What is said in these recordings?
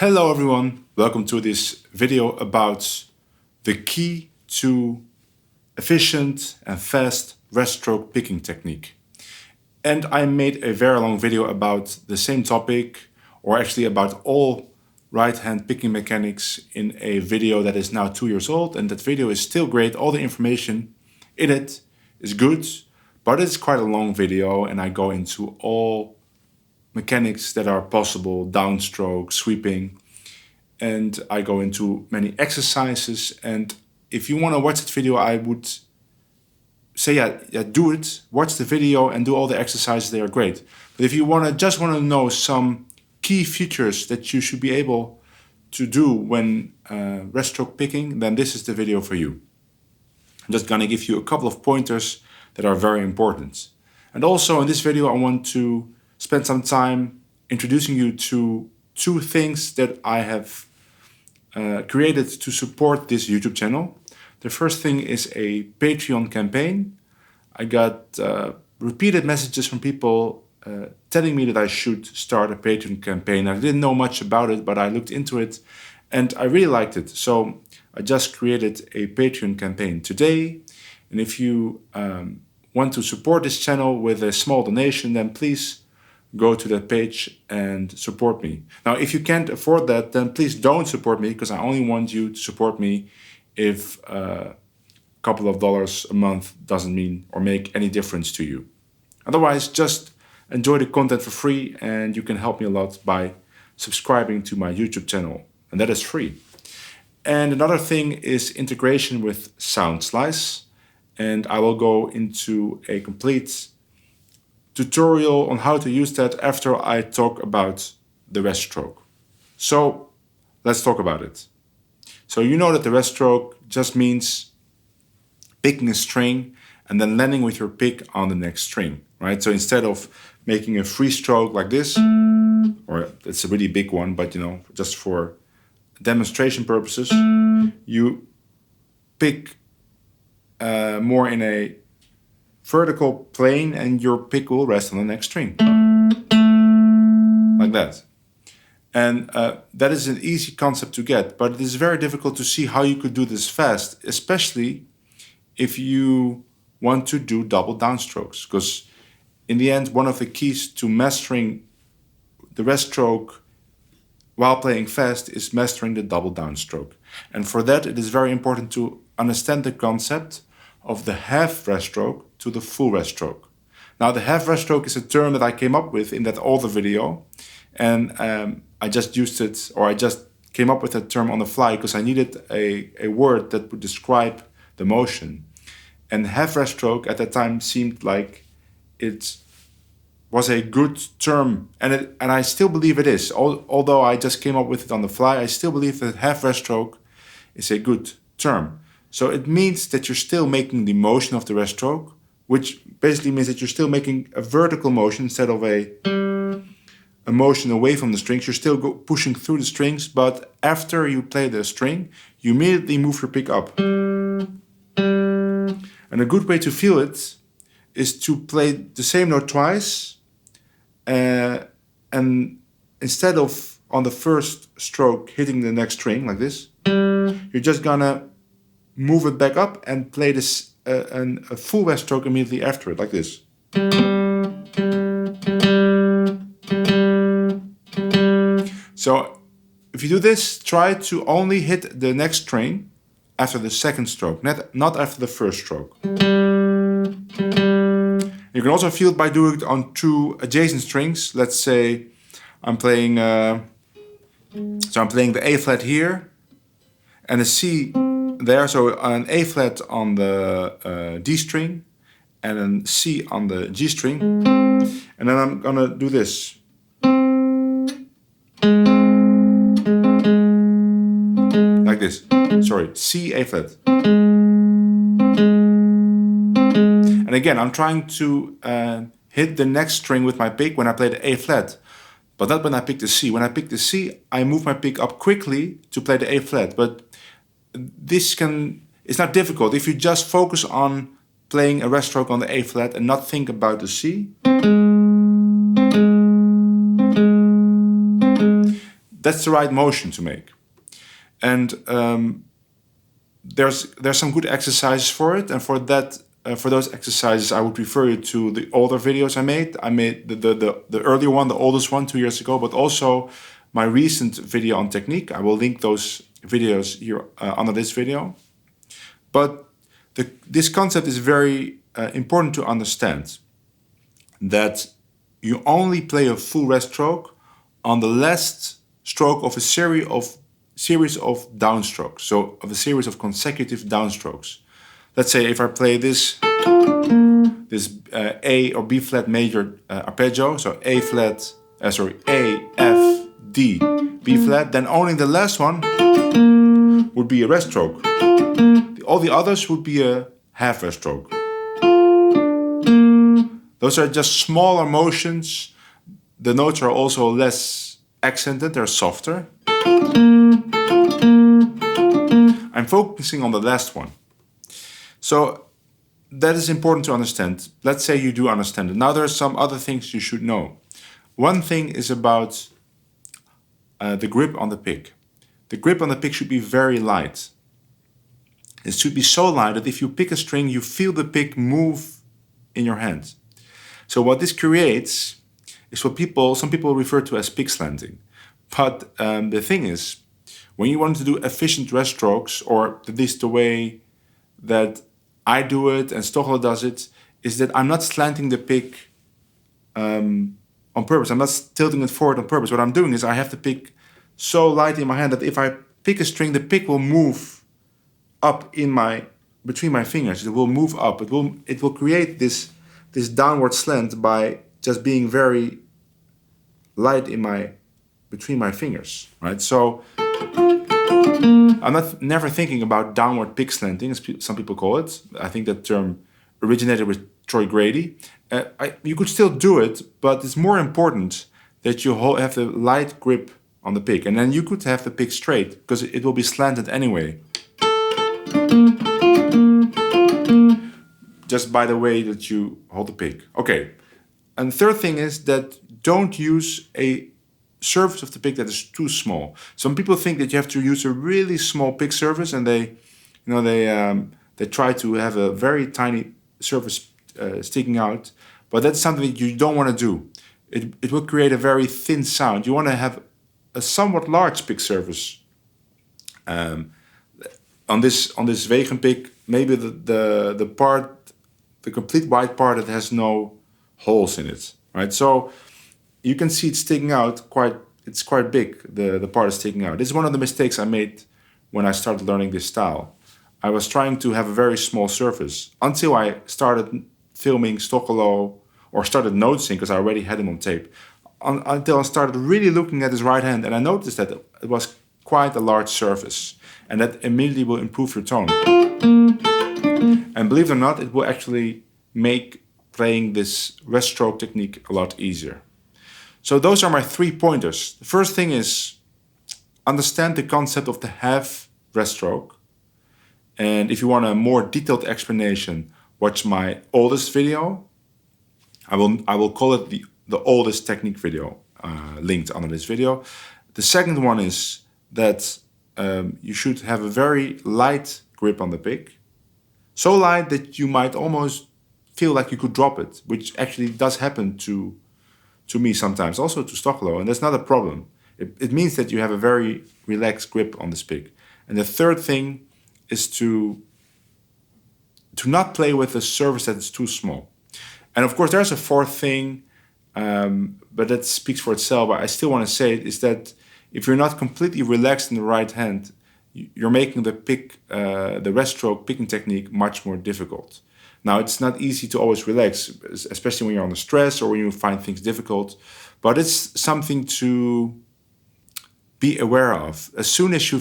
Hello everyone, welcome to this video about the key to efficient and fast rest stroke picking technique. And I made a very long video about the same topic, or actually about all right hand picking mechanics in a video that is now 2 years old, and that video is still great. All the information in it is good, but it's quite a long video and I go into all mechanics that are possible, downstroke, sweeping, and I go into many exercises. And if you want to watch that video, I would say do it, watch the video and do all the exercises. They are great. But if you just want to know some key features that you should be able to do when rest stroke picking, then this is the video for you. I'm just gonna give you a couple of pointers that are very important. And also in this video, I want to spend some time introducing you to two things that I have created to support this YouTube channel. The first thing is a Patreon campaign. I got repeated messages from people telling me that I should start a Patreon campaign. I didn't know much about it, but I looked into it and I really liked it. So I just created a Patreon campaign today. And if you want to support this channel with a small donation, then please go to that page and support me. Now, if you can't afford that, then please don't support me, because I only want you to support me if a couple of dollars a month doesn't mean or make any difference to you. Otherwise, just enjoy the content for free, and you can help me a lot by subscribing to my YouTube channel, and that is free. And another thing is integration with Soundslice, and I will go into a complete tutorial on how to use that after I talk about the rest stroke. So let's talk about it. So you know that the rest stroke just means picking a string and then landing with your pick on the next string, right? So instead of making a free stroke like this, or it's a really big one, but just for demonstration purposes, you pick more in a vertical plane and your pick will rest on the next string. Like that. And that is an easy concept to get, but it is very difficult to see how you could do this fast, especially if you want to do double downstrokes. Because in the end, one of the keys to mastering the rest stroke while playing fast is mastering the double downstroke. And for that, it is very important to understand the concept of the half rest stroke to the full rest stroke. Now, the half rest stroke is a term that I came up with in that older video, and I just used it, or I just came up with that term on the fly because I needed a word that would describe the motion. And half rest stroke at that time seemed like it was a good term, and I still believe it is. Although I just came up with it on the fly, I still believe that half rest stroke is a good term. So it means that you're still making the motion of the rest stroke, which basically means that you're still making a vertical motion instead of a motion away from the strings. You're still pushing through the strings, but after you play the string, you immediately move your pick up. And a good way to feel it is to play the same note twice, and instead of on the first stroke hitting the next string like this, you're just gonna move it back up and play this a full rest stroke immediately after it, like this. So if you do this, try to only hit the next string after the second stroke, not after the first stroke. You can also feel it by doing it on two adjacent strings. Let's say I'm playing the A flat here and a C there, so an A flat on the D string and a C on the G string, and then I'm gonna do this. Like this. Sorry, C, A flat. And again, I'm trying to hit the next string with my pick when I play the A flat, but not when I pick the C. When I pick the C, I move my pick up quickly to play the A flat, but it's not difficult if you just focus on playing a rest stroke on the A flat and not think about the C. that's the right motion to make. And there's some good exercises for it, and for that, for those exercises, I would refer you to the older videos I made. I made the earlier one, the oldest one, 2 years ago, but also my recent video on technique. I will link those videos here under this video. But this concept is very important to understand, that you only play a full rest stroke on the last stroke of a series of downstrokes, so of a series of consecutive downstrokes. Let's say if I play this A or B flat major arpeggio, so A, F, D, B flat, then only the last one would be a rest stroke. All the others would be a half rest stroke. Those are just smaller motions. The notes are also less accented, they're softer. I'm focusing on the last one. So that is important to understand. Let's say you do understand it. Now there are some other things you should know. One thing is about the grip on the pick. The grip on the pick should be very light. It should be so light that if you pick a string, you feel the pick move in your hand. So what this creates is what some people refer to as pick slanting. But the thing is, when you want to do efficient rest strokes, or at least the way that I do it and Stochelo does it, is that I'm not slanting the pick on purpose. I'm not tilting it forward on purpose. What I'm doing is I have the pick so light in my hand that if I pick a string, the pick will move up between my fingers. It will move up. It will create this downward slant by just being very light between my fingers, right? So I'm never thinking about downward pick slanting, as some people call it. I think that term originated with Troy Grady. You could still do it, but it's more important that you have the light grip on the pick, and then you could have the pick straight because it will be slanted anyway. Just by the way that you hold the pick. Okay. And the third thing is that don't use a surface of the pick that is too small. Some people think that you have to use a really small pick surface, and they try to have a very tiny surface sticking out, but that's something that you don't want to do. It will create a very thin sound. You want to have a somewhat large pick surface. On this Wegen pick, maybe the complete white part that has no holes in it, right? So you can see it sticking out it's quite big, the part is sticking out. This is one of the mistakes I made when I started learning this style. I was trying to have a very small surface until I started filming Stochelo, or started noticing, because I already had him on tape, until I started really looking at his right hand, and I noticed that it was quite a large surface, and that immediately will improve your tone. And believe it or not, it will actually make playing this rest stroke technique a lot easier. So those are my 3 pointers. The first thing is understand the concept of the half rest stroke. And if you want a more detailed explanation, watch my oldest video. I will call it the oldest technique video, linked under this video. The second one is that you should have a very light grip on the pick. So light that you might almost feel like you could drop it, which actually does happen to me sometimes, also to Stochelo, and that's not a problem. It means that you have a very relaxed grip on this pick. And the third thing is to not play with a surface that is too small. And of course, there's a fourth thing, but that speaks for itself. But I still want to say it, is that if you're not completely relaxed in the right hand, you're making the rest stroke picking technique much more difficult. Now, it's not easy to always relax, especially when you're under stress or when you find things difficult, but it's something to be aware of. As soon as you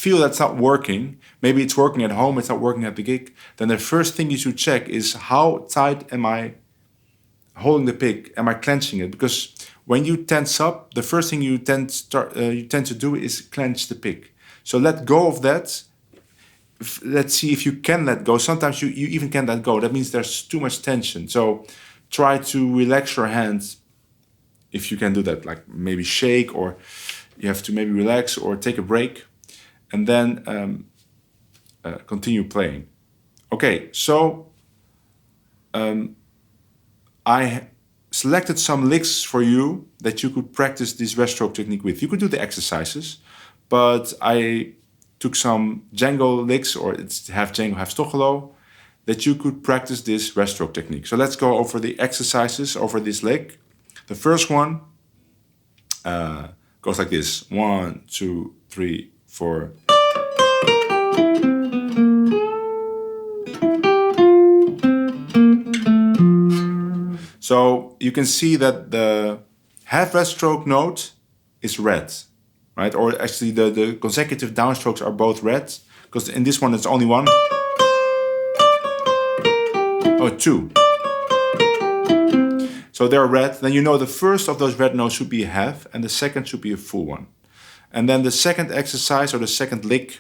feel that's not working, maybe it's working at home, it's not working at the gig, then the first thing you should check is how tight am I holding the pick? Am I clenching it? Because when you tense up, the first thing you tend to do is clench the pick. So let go of that. Let's see if you can let go. Sometimes you even can't let go. That means there's too much tension. So try to relax your hands if you can do that, like maybe shake, or you have to maybe relax or take a break, and then continue playing. Okay, so I selected some licks for you that you could practice this rest stroke technique with. You could do the exercises, but I took some Django licks, or it's half Django, half Stochelo, that you could practice this rest stroke technique. So let's go over the exercises over this lick. The first one goes like this: 1, 2, 3, 4. So you can see that the half rest stroke note is red, right? Or actually the consecutive downstrokes are both red, because in this one it's only one. Oh, 2. So they're red. Then you know the first of those red notes should be a half and the second should be a full one. And then the second exercise, or the second lick,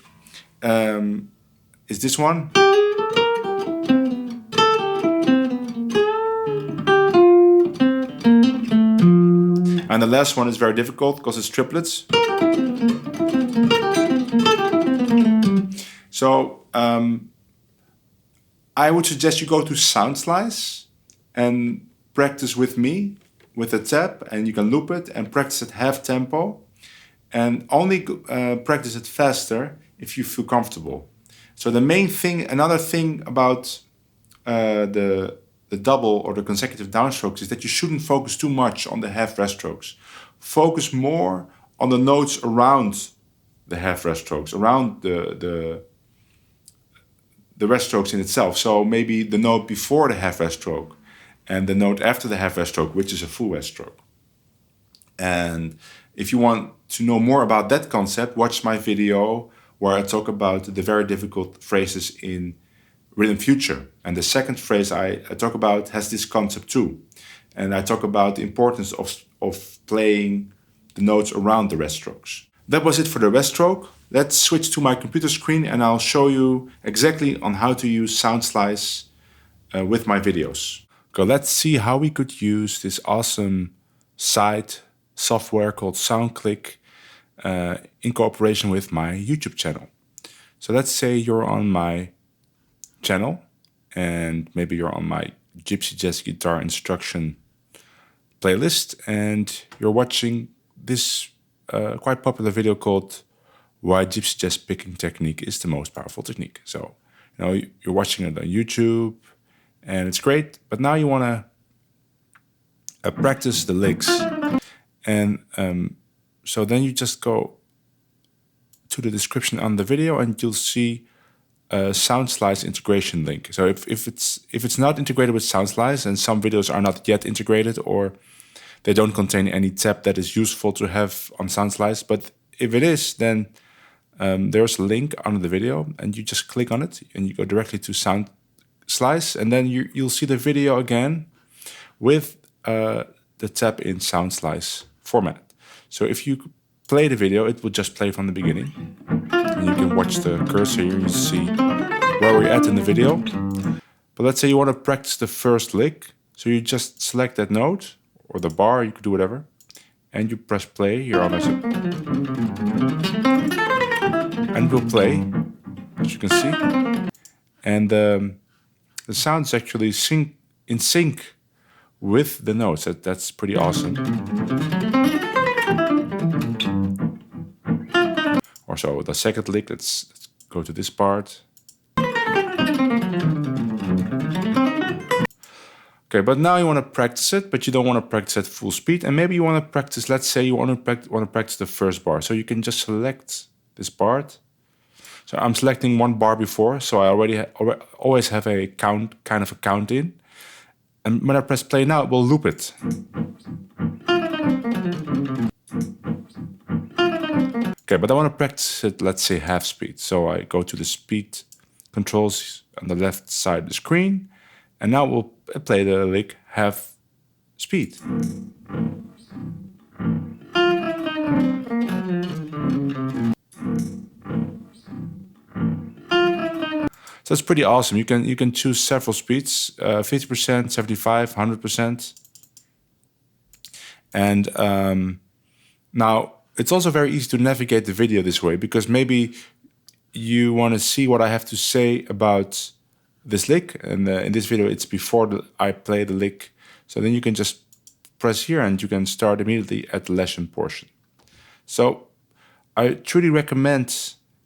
is this one. And the last one is very difficult because it's triplets. So I would suggest you go to Soundslice and practice with me with a tab, and you can loop it and practice at half tempo, and only practice it faster if you feel comfortable. So the main thing, another thing about the double or the consecutive downstrokes is that you shouldn't focus too much on the half rest strokes. Focus more on the notes around the half rest strokes, around the rest strokes in itself. So maybe the note before the half rest stroke and the note after the half rest stroke, which is a full rest stroke. And if you want to know more about that concept, watch my video where I talk about the very difficult phrases in rhythm future. And the second phrase I talk about has this concept too. And I talk about the importance of playing the notes around the rest strokes. That was it for the rest stroke. Let's switch to my computer screen and I'll show you exactly on how to use Soundslice with my videos. Okay, let's see how we could use this awesome site software called SoundClick in cooperation with my YouTube channel. So let's say you're on my channel and maybe you're on my Gypsy Jazz Guitar Instruction playlist and you're watching this quite popular video called Why Gypsy Jazz Picking Technique is the Most Powerful Technique. So, you know, you're watching it on YouTube and it's great, but now you want to practice the licks. And so then you just go to the description on the video and you'll see a Soundslice integration link. So if it's not integrated with Soundslice, and some videos are not yet integrated or they don't contain any tab that is useful to have on Soundslice, but if it is, then there's a link under the video and you just click on it and you go directly to Soundslice, and then you'll see the video again with the tab in Soundslice format. So if you play the video, it will just play from the beginning. And you can watch the cursor here, you see where we're at in the video. But let's say you want to practice the first lick. So you just select that note, or the bar, you could do whatever. And you press play here on it. And it will play, as you can see. And the sound is actually in sync with the notes. That's pretty awesome. Or so the second lick, let's go to this part. Okay, but now you want to practice it, but you don't want to practice at full speed. And maybe you want to practice, let's say you want to practice the first bar. So you can just select this part. So I'm selecting one bar before, so I always have a kind of a count in. And when I press play now, it will loop it. Okay, but I want to practice it, let's say half speed. So I go to the speed controls on the left side of the screen, and now we'll play the lick half speed. So it's pretty awesome. You can choose several speeds, 50%, 75, 100%. And now It's also very easy to navigate the video this way, because maybe you want to see what I have to say about this lick. And in this video, it's before I play the lick. So then you can just press here and you can start immediately at the lesson portion. So I truly recommend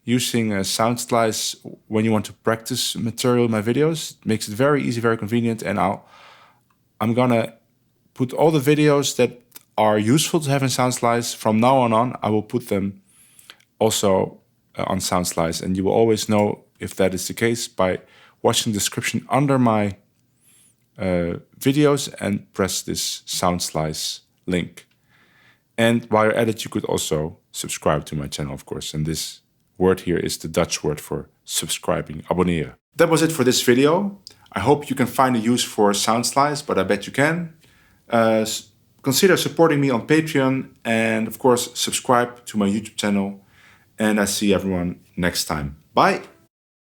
using a Soundslice when you want to practice material in my videos. It makes it very easy, very convenient. And I'm gonna put all the videos that are useful to have in Soundslice. From now on, I will put them also on Soundslice, and you will always know if that is the case by watching the description under my videos and press this Soundslice link. And while you're at it, you could also subscribe to my channel, of course. And this word here is the Dutch word for subscribing, abonneren. That was it for this video. I hope you can find a use for Soundslice, but I bet you can. Consider supporting me on Patreon, and of course subscribe to my YouTube channel, and I see everyone next time. Bye!